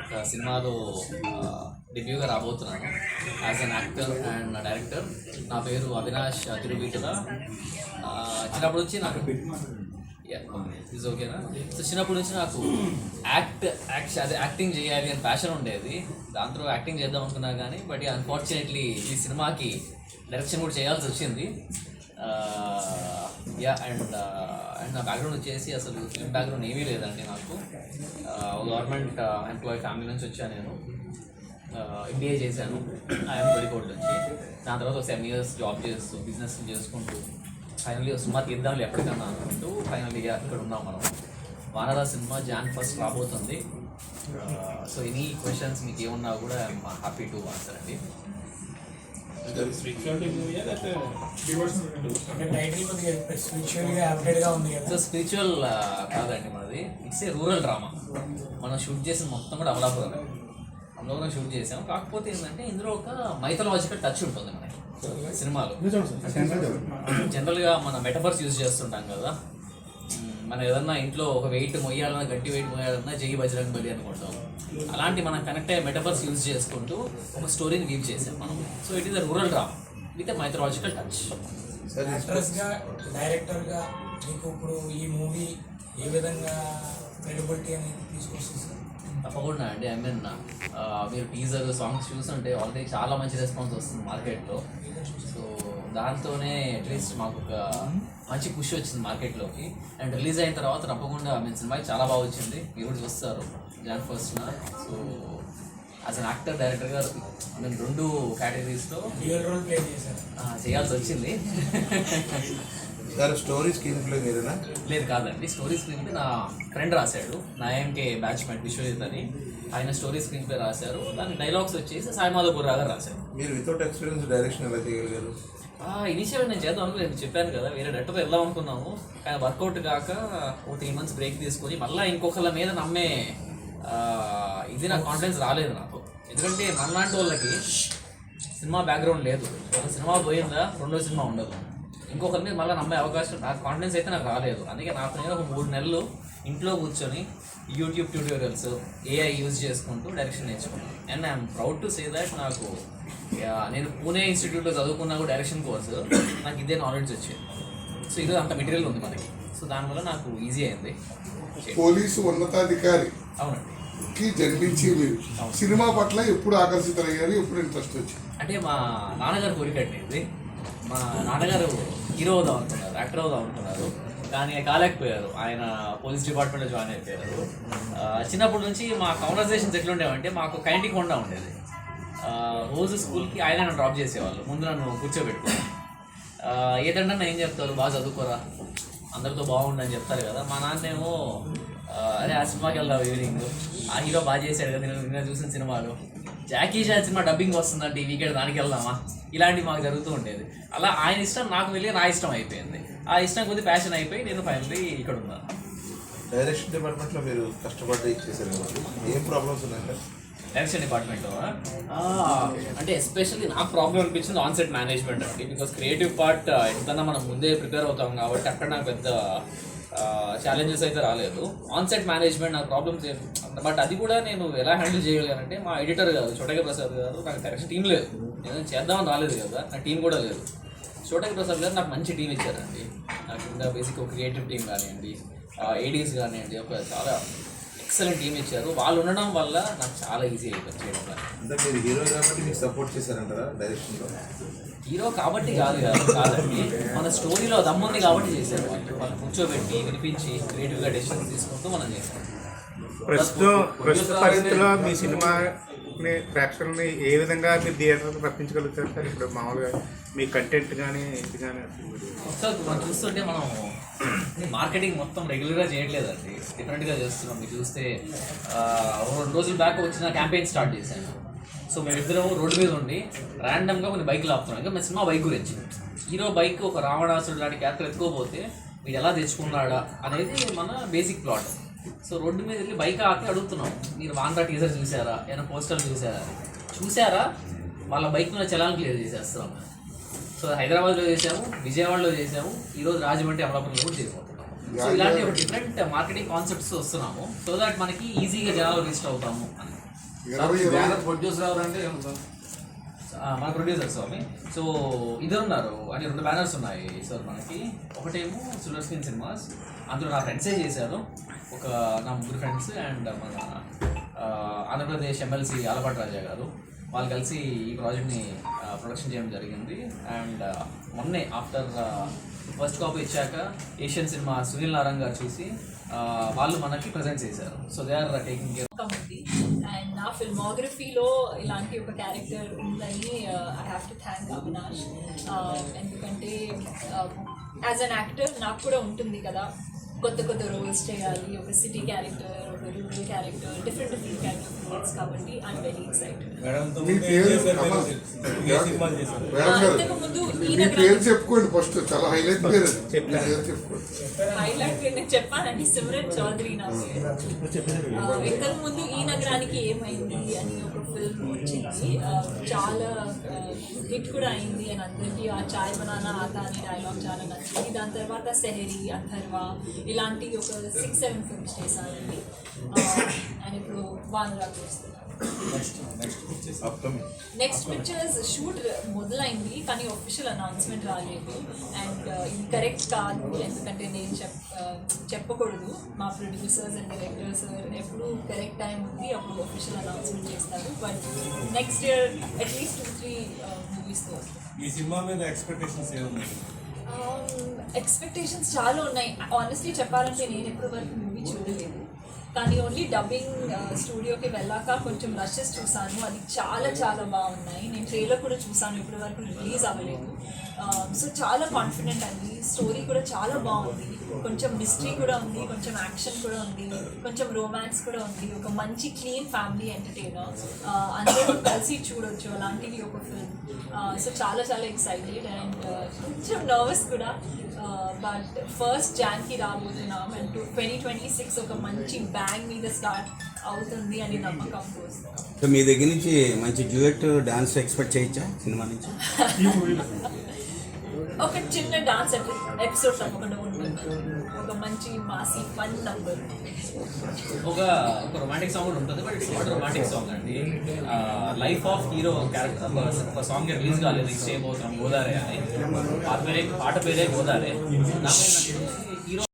ఒక సినిమాలో డెబ్యూగా రాబోతున్నాను as an actor and director. నా పేరు అవినాష్ తిరువీటుల. చిన్నప్పటి నుంచి నాకు ఇది ఓకేనా. సో చిన్నప్పటి నుంచి నాకు యాక్టింగ్ చేయాలి అని ప్యాషన్ ఉండేది. దాంతో యాక్టింగ్ చేద్దాం అనుకున్నా కానీ బట్ అన్ఫార్చునేట్లీ ఈ సినిమాకి డైరెక్షన్ కూడా చేయాల్సి వచ్చింది. అండ్ నా బ్యాక్గ్రౌండ్ వచ్చేసి అసలు ఫిల్మ్ బ్యాక్గ్రౌండ్ ఏమీ లేదండి. నాకు గవర్నమెంట్ ఎంప్లాయీ ఫ్యామిలీ నుంచి వచ్చాను. నేను MBA చేశాను ఐఎమ్ కోడికోడ్ నుంచి. దాని తర్వాత 7 years జాబ్ చేస్తూ బిజినెస్ చేసుకుంటూ ఫైనల్లీ సినిమా తీద్దాంలే ఎప్పటికన్నా అనుకుంటూ ఫైనల్గా ఇక్కడ ఉన్నాం మనం. వానరా సినిమా Jan 1st రాబోతుంది. సో ఎనీ క్వశ్చన్స్ మీకు ఏమన్నా కూడా ఐఎమ్ హ్యాపీ టు ఆన్సర్ అండి. సో స్పిరిచువల్ కాదండి మనది. It's a rural drama. మనం షూట్ చేసిన మొత్తం కూడా అమలాపురం షూట్ చేసాం. కాకపోతే ఏంటంటే ఇందులో ఒక మైథలాజికల్ టచ్ ఉంటుంది మనకి సినిమాలో. జనరల్గా మన మెటఫర్స్ యూజ్ చేస్తుంటాం కదా. మనం ఏదన్నా ఇంట్లో ఒక వెయిట్ మొయ్యాలన్నా గట్టి వెయిట్ మొయ్యాలన్నా జై బజరంగ్ బలి అనుకుంటాం. అలాంటి మనం కనెక్ట్ అయ్యే మెటఫర్స్ యూజ్ చేసుకుంటూ ఒక స్టోరీని వీవ్ చేసాం మనం. So it is a rural drama with a mythological touch. యాక్టర్స్గా డైరెక్టర్గా మీకు ఇప్పుడు ఈ మూవీ ఏ విధంగా క్రెడిబిలిటీ అనేది తీసుకొస్తుంది సార్? తప్పకుండా అండి. ఐ మీన్ మీరు టీజర్ సాంగ్స్ చూస్తుంటే ఆల్రెడీ చాలా మంచి రెస్పాన్స్ వస్తుంది మార్కెట్లో. సో దాంతోనే అట్లీస్ట్ మాకు ఒక మంచి పుష్ వచ్చింది మార్కెట్లోకి. అండ్ రిలీజ్ అయిన తర్వాత తప్పకుండా సినిమా చాలా బాగా వచ్చింది. మీరు కూడా చూస్తారు Jan 1st. So as an actor డైరెక్టర్గా నేను 2 కేటగిరీస్లో రోల్ ప్లే చేశాను, చేయాల్సి వచ్చింది. స్టోరీ స్క్రీన్ ప్లే మీరేనా? లేదు కాదండి. స్టోరీ స్క్రీన్ ప్లే నా ఫ్రెండ్ రాశాడు, నా IMK బ్యాచ్మేట్ విశ్వజిత్ అని. ఆయన స్టోరీ స్క్రీన్ ప్లే రాశారు. దాని డైలాగ్స్ వచ్చేసి సాయి మాధవ్ బుర్రా గారు రాశారు. మీరు వితౌట్ ఎక్స్పీరియన్స్ డైరెక్షన్ ఎలా చేయగలిగారు? ఇనిషియల్ నేను చేద్దాం అనుకుని చెప్పాను కదా, వేరే డైరెక్టర్ వెళ్దాం అనుకున్నాము. కానీ వర్కౌట్ కాక ఒక 3 months బ్రేక్ తీసుకొని మళ్ళీ ఇంకొకళ్ళ మీద నమ్మే ఇది నాకు కాన్ఫిడెన్స్ రాలేదు నాకు. ఎందుకంటే మనలాంటి వాళ్ళకి సినిమా బ్యాక్గ్రౌండ్ లేదు. ఒక సినిమా పోయిందా 2వ సినిమా ఉండదు. ఇంకొకరి మీద మళ్ళీ నమ్మే అవకాశం, నాకు కాన్ఫిడెన్స్ అయితే నాకు రాలేదు. అందుకే నాకు నేను ఒక 3 నెలలు ఇంట్లో కూర్చొని యూట్యూబ్ ట్యూటోరియల్స్ AI యూజ్ చేసుకుంటూ డైరెక్షన్ నేర్చుకున్నాను. And I'm proud to say that నాకు నేను పూణే ఇన్స్టిట్యూట్లో చదువుకున్నా కూడా డైరెక్షన్ కోర్సు నాకు ఇదే నాలెడ్జ్ వచ్చేది. సో ఇది అంత మెటీరియల్ ఉంది మనకి. సో దానివల్ల నాకు ఈజీ అయింది. పోలీసు ఉన్నతాధికారి అవునండి జన్మించి మీరు సినిమా పట్ల ఎప్పుడు ఆకర్షితులయ్యారు, ఎప్పుడు ఇంట్రెస్ట్ వచ్చింది? అంటే మా నాన్నగారు కోరికట్టేది. మా నాన్నగారు హీరో అవుదాం అనుకున్నారు, యాక్టర్ అవుదాం అనుకున్నారు. కానీ కాలేకపోయారు. ఆయన పోలీస్ డిపార్ట్మెంట్లో జాయిన్ అయిపోయారు. చిన్నప్పటి నుంచి మా కాన్వర్సేషన్స్ ఎట్లుండేవంటే, మాకు కైంటికి హోండా ఉండేది. రోజు స్కూల్కి ఆయన నన్ను డ్రాప్ చేసేవాళ్ళు, ముందు నన్ను కూర్చోబెట్టుకుని. ఏదంటే ఏం చెప్తారు, బాగా చదువుకోరా, అందరితో బాగుండని చెప్తారు కదా. మా నాన్నేమో అరే ఆ సినిమాకి వెళ్దాం ఈవినింగ్, ఆ హీరో బాగా చేశాడు కదా నిన్న చూసిన సినిమాలు, జాకీ చాన్ సినిమా డబ్బింగ్ వస్తుందంటే ఈ వీకెండ్ దానికి వెళ్దామా, ఇలాంటివి మాకు జరుగుతూ ఉండేది. అలా ఆయన ఇష్టం నాకు వెళ్ళి నా ఇష్టం అయిపోయింది. ఆ ఇష్టం కొద్ది ప్యాషన్ అయిపోయి నేను ఫైనల్లీ ఇక్కడ ఉన్నాను. డైరెక్షన్ డిపార్ట్మెంట్లో మీరు కష్టపడి చేశారు కదా, ఏం ప్రాబ్లమ్స్ ఉన్నాయంటే? డైరెక్షన్ డిపార్ట్మెంట్లో అంటే ఎస్పెషల్లీ నాకు ప్రాబ్లం అనిపించింది ఆన్సెట్ మేనేజ్మెంట్ అండి. బికాస్ క్రియేటివ్ పార్ట్ ఎంతన్నా మనం ముందే ప్రిపేర్ అవుతాం కాబట్టి అక్కడ నాకు పెద్ద ఛాలెంజెస్ అయితే రాలేదు. ఆన్సెట్ మేనేజ్మెంట్ నాకు ప్రాబ్లమ్స్ బట్ అది కూడా నేను ఎలా హ్యాండిల్ చేయగలిగానంటే, మా ఎడిటర్ గారు చోటకి ప్రసాద్ గారు, నాకు డైరెక్షన్ టీం లేదు, నేను చేద్దామని రాలేదు కదా, నా టీం కూడా లేదు. చోటకి ప్రసాద్ గారు నాకు మంచి టీం ఇచ్చారండి. నాకు ఇంకా బేసిక్ క్రియేటివ్ టీం కానివ్వండి, ADs కానివ్వండి, ఒక చాలా ఎక్సలెంట్ టీం ఇచ్చారు. వాళ్ళు ఉండడం వల్ల నాకు చాలా ఈజీ అయిపోయింది చేయడం. అంటే మీరు హీరో కాబట్టి మీకు సపోర్ట్ చేశారంటారా డైరెక్షన్లో? హీరో కాబట్టి కాదండి, మన స్టోరీలో దమ్ముంది కాబట్టి చేశారు. వాళ్ళు కూర్చోబెట్టి వినిపించి క్రియేటివ్గా డెసిషన్స్ తీసుకుంటూ మనం చేస్తాం. ప్రస్తుత పరిస్థితుల్లో మీ సినిమాని ప్రేక్షకులని ఏ విధంగా మీరు థియేటర్కి రప్పించగలుగుతారు సార్? ఇప్పుడు మామూలుగా మీ కంటెంట్ కానీ ఇది కానీ ఒకసారి మనం చూస్తుంటే మనం మార్కెటింగ్ మొత్తం రెగ్యులర్గా చేయట్లేదండి, డిఫరెంట్గా చేస్తున్నాం. మీరు చూస్తే 2 రోజుల బ్యాక్ వచ్చిన క్యాంపెయిన్ స్టార్ట్ చేశాను. సో మేమిద్దరం రోడ్డు మీద ఉండి ర్యాండమ్గా కొన్ని బైకులు ఆపుతున్నాం. ఇంకా మన సినిమా బైక్ గురించి, హీరో బైక్ ఒక రావణాసుడు లాంటి క్యారెక్టర్ ఎత్తుకోపోతే వీడు ఎలా తెచ్చుకున్నాడా అనేది మన బేసిక్ ప్లాట్. సో రోడ్డు మీద వెళ్ళి బైక్ ఆపి అడుగుతున్నాం, మీరు వానరా టీజర్ చూసారా, ఏమైనా పోస్టర్లు చూసారా, వాళ్ళ బైక్ మీద చలాన్ క్లియర్ చేసేస్తున్నాం. సో హైదరాబాద్లో చేసాము, విజయవాడలో చేసాము, ఈరోజు రాజమండ్రి అమలాపురంలో కూడా చేయబోతున్నాము. సో ఇలాంటి ఒక డిఫరెంట్ మార్కెటింగ్ కాన్సెప్ట్స్ వస్తున్నాము, సో దాట్ మనకి ఈజీగా జనాలు రీచ్ అవుతాము అని. ప్రొడ్యూసర్ ఎవరంటే మన ప్రొడ్యూసర్ స్వామి. సో ఇద్దరు ఉన్నారు అంటే 2 బ్యానర్స్ ఉన్నాయి సార్ మనకి. ఒకటేమో సిల్వర్ స్క్రీన్ సినిమాస్, అందులో నా ఫ్రెండ్సే చేశారు, నా 3 ఫ్రెండ్స్ అండ్ మన ఆంధ్రప్రదేశ్ ఎమ్మెల్సీ ఆలపాటి రాజా గారు, వాళ్ళు కలిసి ఈ ప్రాజెక్ట్ని ప్రొడక్షన్ చేయడం జరిగింది. అండ్ మొన్నే ఆఫ్టర్ ఫస్ట్ కాపీ ఇచ్చాక ఏషియన్ సినిమా సునీల్ నారాయణ గారు చూసి వాళ్ళు మనకి ప్రజెంట్ చేశారు. So they are taking care. ఉంది అండ్ నా ఫిల్మోగ్రఫీలో ఇలాంటి ఒక క్యారెక్టర్ ఉందని I have to thank Avinash. ఎందుకంటే యాజ్ అన్ యాక్టర్ నాకు కూడా ఉంటుంది కదా, కొత్త కొత్త రోల్స్ చేయాలి, ఒక సిటీ క్యారెక్టర్, ఒక rural character, different character roles, కాబట్టి ఐఎమ్ వెరీ ఎక్సైటెడ్. అంతకుముందు మీ పేరు చెప్పుకోండి ఫస్ట్, చాలా హైలైట్ పేరు చెప్పుకోండి. హైలైట్ నేను చెప్పానండి, సిమ్రన్ చౌదరి నా పేరు. ఇంతకు ముందు ఈ నగరానికి ఏమైంది అని ఒక ఫిల్మ్ వచ్చింది, చాలా హిట్ కూడా అయింది అని అందరికీ. ఆ చాయ్ బనానా ఆతా అనే డైలాగ్ చాలా నచ్చింది. దాని తర్వాత సెహరీ, అథర్వా ఇలాంటి ఒక 6-7 ఫిల్మ్స్ చేశానండి. అండ్ ఇప్పుడు వానరాకు వస్తున్నాను. నెక్స్ట్ పిక్చర్స్ షూట్ మొదలైంది కానీ ఒఫిషియల్ అనౌన్స్మెంట్ రాలేదు. అండ్ ఇది కరెక్ట్ కాదు, ఎందుకంటే నేను చెప్పకూడదు. మా ప్రొడ్యూసర్స్ అండ్ డైరెక్టర్స్ ఎప్పుడు కరెక్ట్ టైం ఉంది అప్పుడు ఒఫిషియల్ అనౌన్స్మెంట్ చేస్తారు. బట్ నెక్స్ట్ ఇయర్ అట్లీస్ట్ 2-3 మూవీస్తో వస్తుంది. ఈ సినిమా మీద ఎక్స్పెక్టేషన్స్ ఏమున్నాయి? ఎక్స్పెక్టేషన్స్ చాలా ఉన్నాయి. ఆనెస్ట్లీ చెప్పాలంటే నేను ఎప్పటి వరకు మూవీ చూడలేదు, కానీ ఓన్లీ డబ్బింగ్ స్టూడియోకి వెళ్ళాక కొంచెం రషెస్ చూసాను, అది చాలా చాలా బాగున్నాయి. నేను ట్రైలర్ కూడా చూసాను, ఇప్పటి వరకు రిలీజ్ అవ్వలేదు. సో చాలా కాన్ఫిడెంట్ అండి. స్టోరీ కూడా చాలా బాగుంది, కొంచెం మిస్టరీ కూడా ఉంది, కొంచెం యాక్షన్ కూడా ఉంది, కొంచెం రొమాన్స్ కూడా ఉంది. ఒక మంచి క్లీన్ ఫ్యామిలీ ఎంటర్టైనర్, అందరూ కలిసి చూడొచ్చు అలాంటివి ఒక ఫిల్మ్. సో చాలా చాలా ఎక్సైటెడ్ అండ్ కొంచెం నర్వస్ కూడా. బట్ ఫస్ట్ జాన్కి రాబోతున్నాం అండ్ 2026 ఒక మంచి బ్యాంగ్ మీద స్టార్ట్ అవుతుంది అని నమ్మకంతో వస్తాం. సో మీ దగ్గర నుంచి మంచి డ్యూయట్ డాన్స్ ఎక్స్పెక్ట్ చేయొచ్చా సినిమా నుంచి? ఒక చిన్న డాన్స్ ఎపిసోడ్ తప్పకుండా ఉంటుంది, ఒక మంచి మాసి ఫన్ నంబర్. ఒక రొమాంటిక్ సాంగ్ కూడా ఉంటుంది, but it's not romantic song అండి. లైఫ్ ఆఫ్ హీరో క్యారెక్టర్ ఒక సాంగ్ రిలీజ్ కాలేదు, రీచ్ చేయబోతున్నాం గోదావరి అని. పాట పేరే గోదావరి. హీరో